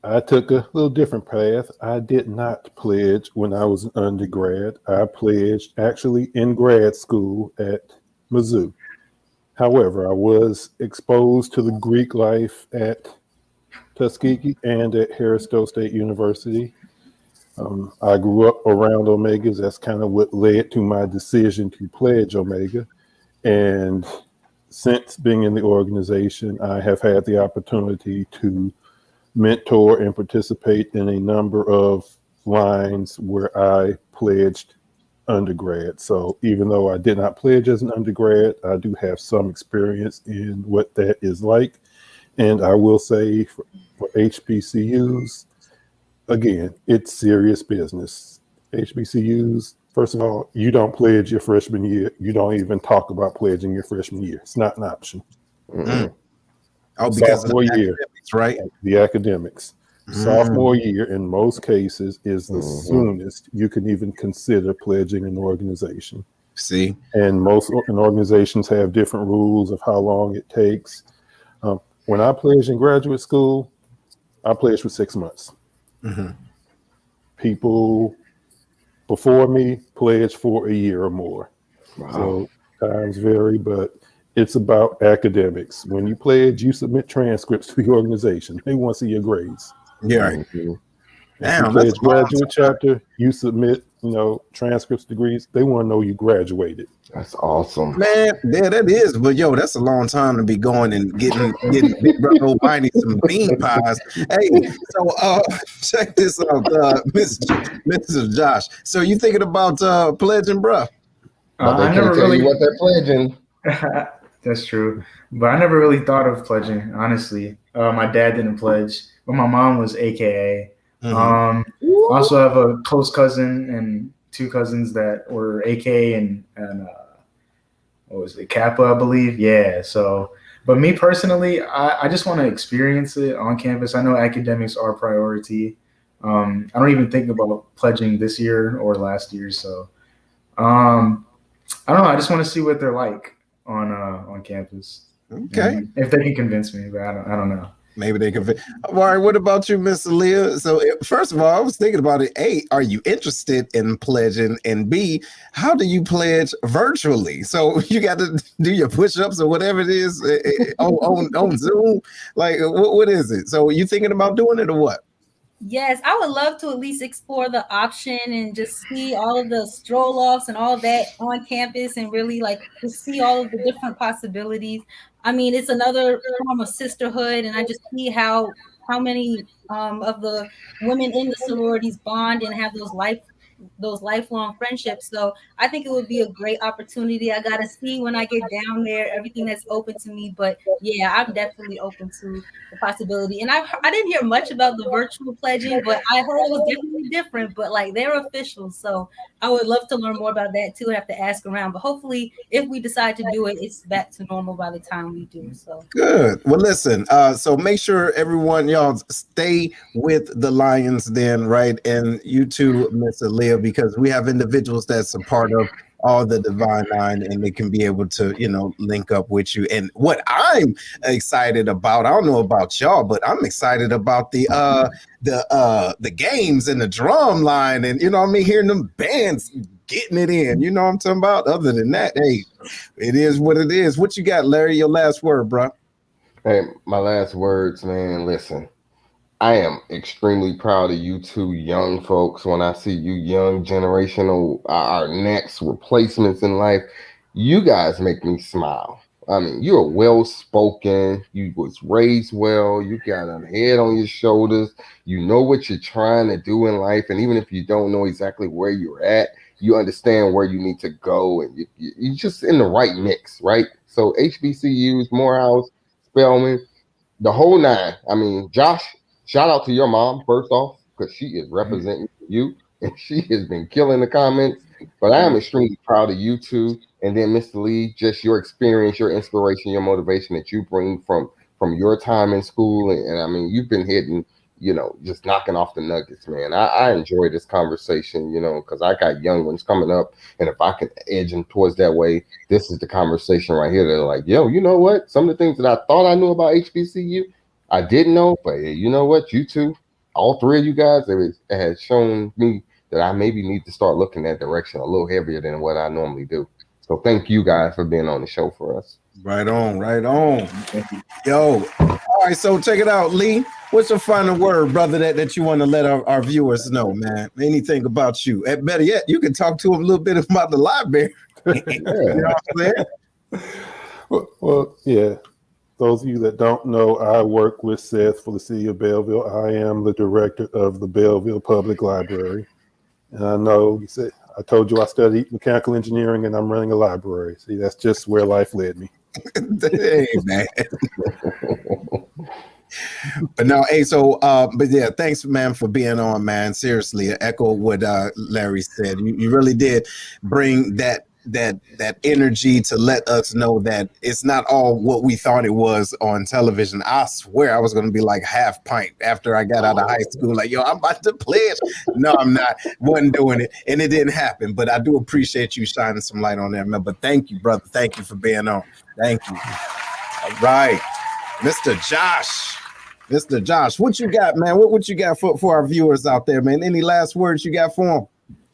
I took a little different path. I did not pledge when I was an undergrad. I pledged actually in grad school at Mizzou. However, I was exposed to the Greek life at Tuskegee and at Harris-Stowe State University. I grew up around Omegas. That's kind of what led to my decision to pledge Omega. And since being in the organization, I have had the opportunity to mentor and participate in a number of lines where I pledged undergrad. So even though I did not pledge as an undergrad, I do have some experience in what that is like. And I will say for HBCUs, again, it's serious business. HBCUs, first of all, you don't pledge your freshman year. You don't even talk about pledging your freshman year. It's not an option. Mm-hmm. Oh, because sophomore of the year, right? The academics. Sophomore year, in most cases, is the soonest you can even consider pledging an organization. See? And most organizations have different rules of how long it takes. When I pledged in graduate school, I pledged for 6 months. People before me pledged for a year or more. Wow. So times vary, but it's about academics. When you pledge, you submit transcripts to the organization. They want to see your grades. Yeah. Damn, you pledge graduate chapter, you submit, transcripts, degrees. They want to know you graduated. That's awesome, man. Yeah, that is. But yo, that's a long time to be going and getting Big Brother Almighty some bean pies. Hey, so check this out, Mr. Josh. So you thinking about pledging, bro? I never really what they're pledging. That's true, but I never really thought of pledging. Honestly, my dad didn't pledge, but my mom was AKA. I also have a close cousin and two cousins that were AKA and what was it, Kappa, I believe. Yeah. So, but me personally, I just want to experience it on campus. I know academics are a priority. I don't even think about pledging this year or last year. So, I don't know. I just want to see what they're like on campus. Okay. And if they can convince me, but I don't know. Maybe they can. All right. What about you, Miss Aaliyah? So, first of all, I was thinking about it. A, are you interested in pledging? And B, how do you pledge virtually? So you got to do your push-ups or whatever it is on Zoom. Like, what is it? So you thinking about doing it or what? Yes, I would love to at least explore the option and just see all of the stroll offs and all that on campus and really like to see all of the different possibilities. I mean, it's another form of sisterhood, and I just see how many of the women in the sororities bond and have those lifelong friendships. So I think it would be a great opportunity. I gotta see when I get down there everything that's open to me. But yeah, I'm definitely open to the possibility. And I didn't hear much about the virtual pledging, but I heard it was definitely different. But like they're official, so I would love to learn more about that too. I have to ask around, but hopefully, if we decide to do it, it's back to normal by the time we do. So Good. Well, listen. So make sure everyone, y'all, stay with the Lions, then, right? And you too, Miss Aaliyah, because we have individuals that's a part of all the Divine Nine, and they can be able to, link up with you. And what I'm excited about, I don't know about y'all, but I'm excited about the games and the drum line, and hearing them bands getting it in. You know what I'm talking about? Other than that, hey, it is what it is. What you got, Larry? Your last word, bro. Hey, my last words, man. Listen, I am extremely proud of you two young folks. When I see you young generational, our next replacements in life, you guys make me smile. I mean, you're well-spoken. You was raised well. You got a head on your shoulders. You know what you're trying to do in life. And even if you don't know exactly where you're at, you understand where you need to go. And you're just in the right mix, right? So HBCUs, Morehouse, Spelman, the whole nine. I mean, Josh, shout out to your mom, first off, because she is representing you and she has been killing the comments. But I am extremely proud of you two. And then, Mr. Lee, just your experience, your inspiration, your motivation that you bring from your time in school. And I mean, you've been hitting, just knocking off the nuggets, man. I enjoy this conversation, because I got young ones coming up. And if I can edge them towards that way, this is the conversation right here. They're like, yo, you know what? Some of the things that I thought I knew about HBCU, I didn't know. But you know what? You two, all three of you guys, it has shown me that I maybe need to start looking that direction a little heavier than what I normally do. So thank you guys for being on the show for us. Right on, right on. Yo, all right, so check it out, Lee. What's your final word, brother, that you want to let our viewers know, man? Anything about you? And better yet, you can talk to them a little bit about the library. You know what I'm saying? Well, yeah. Those of you that don't know, I work with Seth for the city of Belleville. I am the director of the Belleville Public Library. And I know you said, I told you I studied mechanical engineering and I'm running a library. See, that's just where life led me. Hey, man. But no, hey, so but yeah, thanks, man, for being on, man. Seriously, echo what Larry said. You really did bring that energy to let us know that it's not all what we thought it was on television. I swear I was going to be like half pint after I got out of high school. Like, yo, I'm about to pledge. No, I'm not. Wasn't doing it. And it didn't happen. But I do appreciate you shining some light on that, man. But thank you, brother. Thank you for being on. Thank you. All right. Mr. Josh, what you got, man? What you got for our viewers out there, man? Any last words you got for them?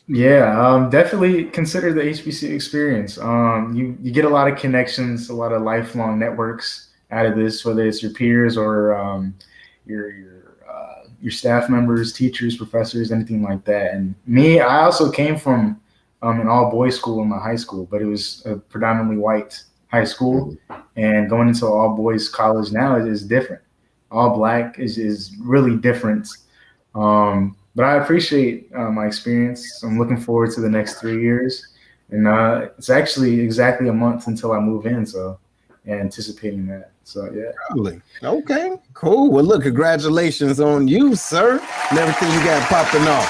Yeah, definitely consider the HBCU experience. You get a lot of connections, a lot of lifelong networks out of this, whether it's your peers or your staff members, teachers, professors, anything like that. And me, I also came from an all-boys school in my high school, but it was a predominantly white high school. And going into all-boys college now is different. All black is really different. But I appreciate my experience. I'm looking forward to the next 3 years. And it's actually exactly a month until I move in. So anticipating that. So, yeah. Really? Okay, cool. Well, look, congratulations on you, sir, and everything you got popping off.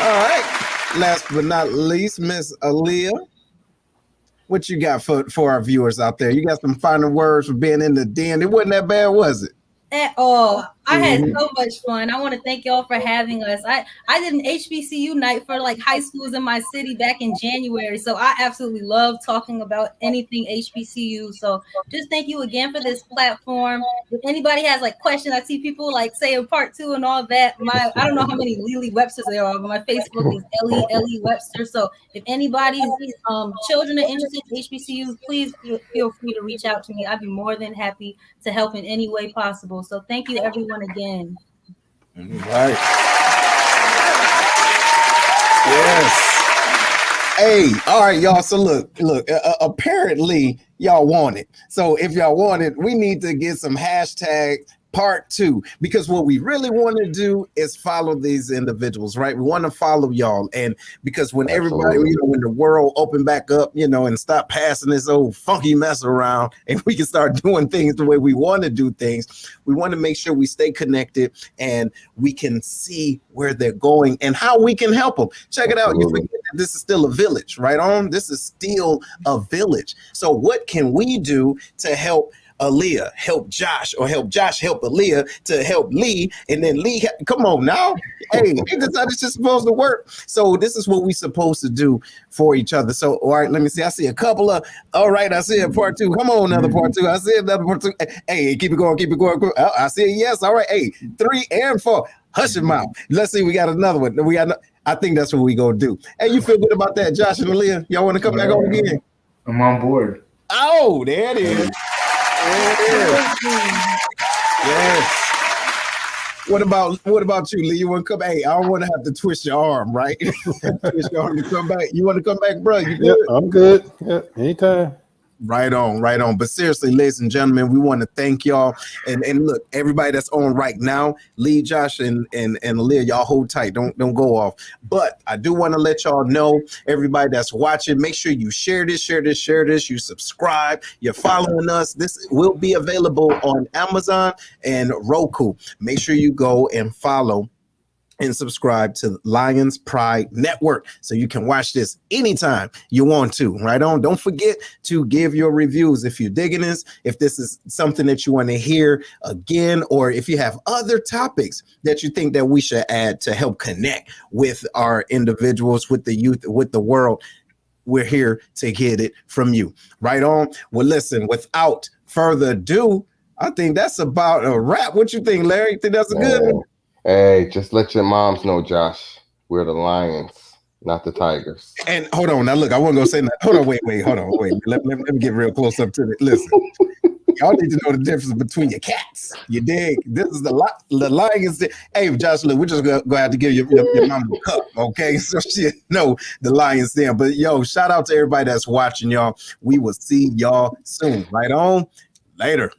All right. Last but not least, Miss Aaliyah. what you got for our viewers out there? You got some final words for being in the den. It wasn't that bad, was it? At all. I had so much fun. I want to thank y'all for having us. I did an HBCU night for like high schools in my city back in January. So I absolutely love talking about anything HBCU. So just thank you again for this platform. If anybody has like questions, I see people like say in part 2 and all that. I don't know how many Lily Websters there are, but my Facebook is Ellie Webster. So if anybody's children are interested in HBCUs, please feel free to reach out to me. I'd be more than happy to help in any way possible. So thank you everyone again. All right. Yes. Hey, all right, y'all. So look, apparently y'all want it. So if y'all want it, we need to get some hashtag part 2, because what we really want to do is follow these individuals, right? We want to follow y'all. And because when everybody, when the world open back up, and stop passing this old funky mess around and we can start doing things the way we want to do things, we want to make sure we stay connected and we can see where they're going and how we can help them. Check it out. You forget that this is still a village, right on? This is still a village. So what can we do to help Aaliyah help Josh, or help Josh help Aaliyah to help Lee, and then Lee, come on now. Hey, that's how this is supposed to work. So this is what we're supposed to do for each other. So, all right, let me see. I see a couple of, all right, I see a part 2. Come on, another part 2. I see another part 2. Hey, keep it going. Oh, I see a yes. All right, hey, 3 and 4. Hush your mouth. Let's see, we got another one. I think that's what we gonna do. Hey, you feel good about that, Josh and Aaliyah? Y'all want to come back on again? I'm on board. Oh, there it is. Yes. What about you, Lee? You want to come? Hey, I don't want to have to twist your arm, right? Twist your arm to come back. You want to come back, bro? You good? Yeah, I'm good. Yeah, anytime. Right on. But seriously, ladies and gentlemen, we want to thank y'all. And look, everybody that's on right now, Lee, Josh, and Aaliyah, y'all hold tight. Don't go off. But I do want to let y'all know, everybody that's watching, make sure you share this. You subscribe. You're following us. This will be available on Amazon and Roku. Make sure you go and follow and subscribe to Lions Pride Network so you can watch this anytime you want to. Right on. Don't forget to give your reviews if you're digging this, if this is something that you want to hear again, or if you have other topics that you think that we should add to help connect with our individuals, with the youth, with the world. We're here to get it from you. Right on. Well, listen, without further ado, I think that's about a wrap. What you think, Larry? You think that's a good one? Hey, just let your moms know, Josh. We're the Lions, not the Tigers. And hold on, now look, I wasn't gonna say that. Hold on, wait. Let me get real close up to it. Listen, y'all need to know the difference between your cats. You dig? This is the Lions. Hey, Josh, look, we're just gonna have to give your mom a cup, okay? So she know the Lions there. But yo, shout out to everybody that's watching, y'all. We will see y'all soon. Right on. Later.